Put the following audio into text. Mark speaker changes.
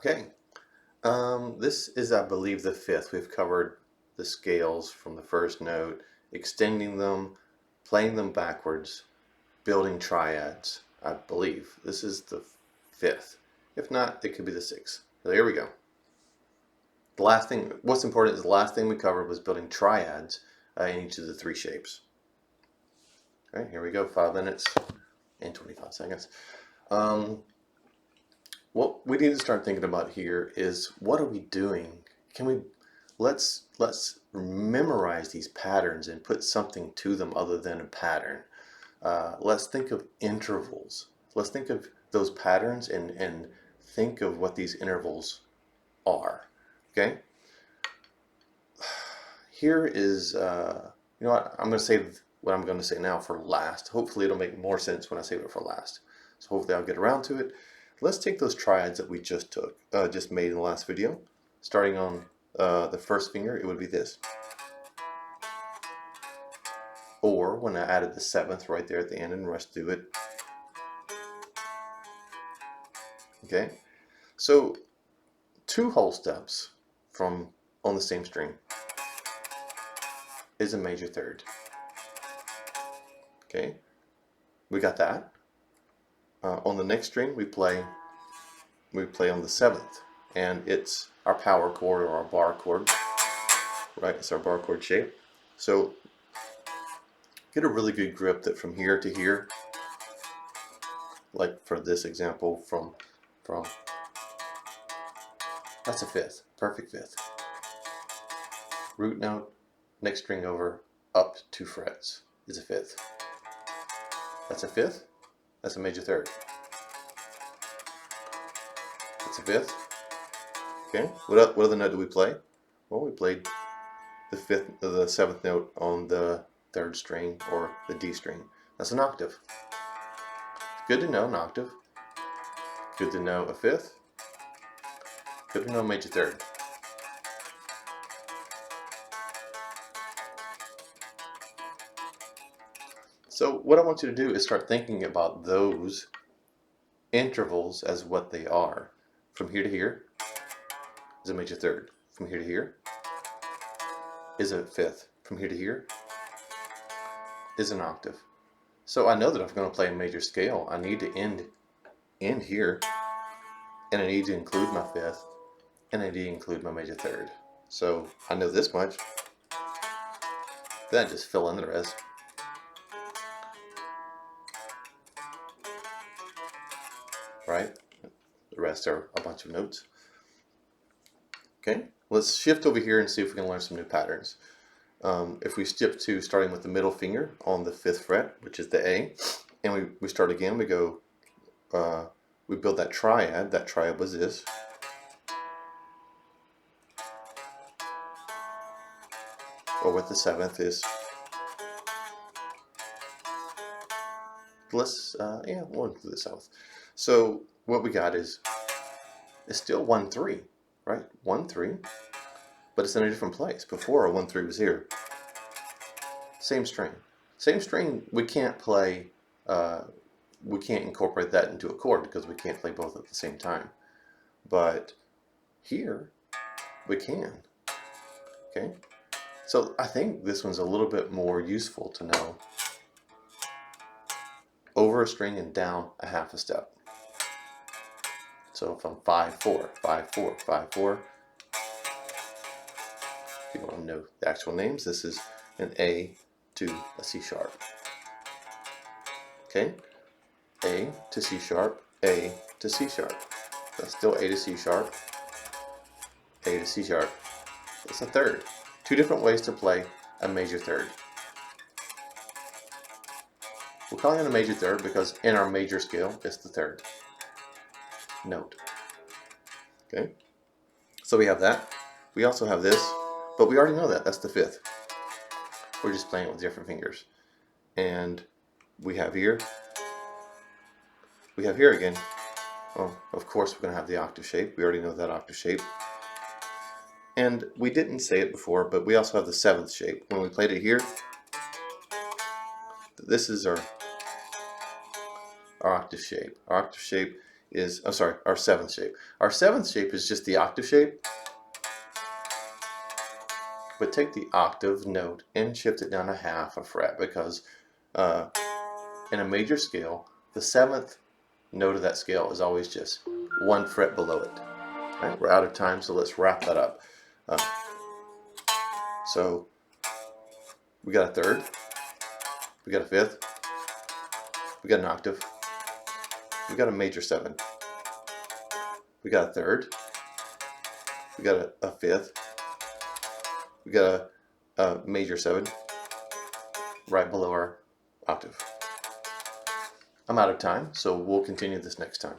Speaker 1: Okay, this is, I believe, the fifth. We've covered the scales from the first note, extending them, playing them backwards, building triads, I believe. This is the fifth. If not, it could be the sixth. So here we go. The last thing, what's important is the last thing we covered was building triads in each of the three shapes. Okay, here we go, 5 minutes and 25 seconds. What we need to start thinking about here is, what are we doing? Let's memorize these patterns and put something to them other than a pattern. Let's think of intervals. Let's think of those patterns and think of what these intervals are. Okay? Here is, you know what, I'm going to save what I'm going to say now for last. Hopefully it'll make more sense when I save it for last. So hopefully I'll get around to it. Let's take those triads that we just made in the last video. Starting on the first finger, it would be this. Or when I added the seventh right there at the end and rushed through it. Okay, so 2 whole steps from on the same string is a major third. Okay, we got that. On the next string, we play on the 7th, and it's our power chord or our bar chord, right? It's our bar chord shape. So get a really good grip that from here to here, like for this example, from that's a 5th, perfect 5th. Root note, next string over, up 2 frets is a 5th. That's a 5th. That's a major third. That's a 5th. Okay. What other note do we play? Well, we played the 7th note on the 3rd string or the D string. That's an octave. Good to know an octave. Good to know a 5th. Good to know a major third. So what I want you to do is start thinking about those intervals as what they are. From here to here is a major third. From here to here is a 5th. From here to here is an octave. So I know that if I'm going to play a major scale, I need to end here, and I need to include my 5th, and I need to include my major third. So I know this much. Then I just fill in the rest. Right? The rest are a bunch of notes. Okay, let's shift over here and see if we can learn some new patterns. If we skip to starting with the middle finger on the 5th fret, which is the A, and we start again, we go, we build that triad. That triad was this. Or with the 7th is, yeah, we'll include the 7th. So what we got is, it's still 1-3, right? 1-3, but it's in a different place. Before, a 1-3 was here. Same string. Same string, we can't play, we can't incorporate that into a chord because we can't play both at the same time. But here, we can. Okay? So I think this one's a little bit more useful to know. Over a string and down a half a step. So from 5-4, 5-4, 5-4. If you want to know the actual names, this is an A to a C sharp. Okay? A to C sharp, A to C sharp. That's still A to C sharp, A to C sharp. It's a third. 2 different ways to play a major third. We're calling it a major third because in our major scale, it's the 3rd note. Okay? So we have that. We also have this, but we already know that. That's the 5th. We're just playing it with different fingers. And we have here. We have here again. Well, of course, we're going to have the octave shape. We already know that octave shape. And we didn't say it before, but we also have the 7th shape. When we played it here, this is our octave shape. Our octave shape is, I'm sorry, our seventh shape. Our seventh shape is just the octave shape, but take the octave note and shift it down a half a fret, because in a major scale, the seventh note of that scale is always just one fret below it. Right? We're out of time, so let's wrap that up. So we got a third, we got a fifth, we got an octave, we got a major seven, we got a third, we got a fifth, we got a major seven right below our octave. I'm out of time, so we'll continue this next time.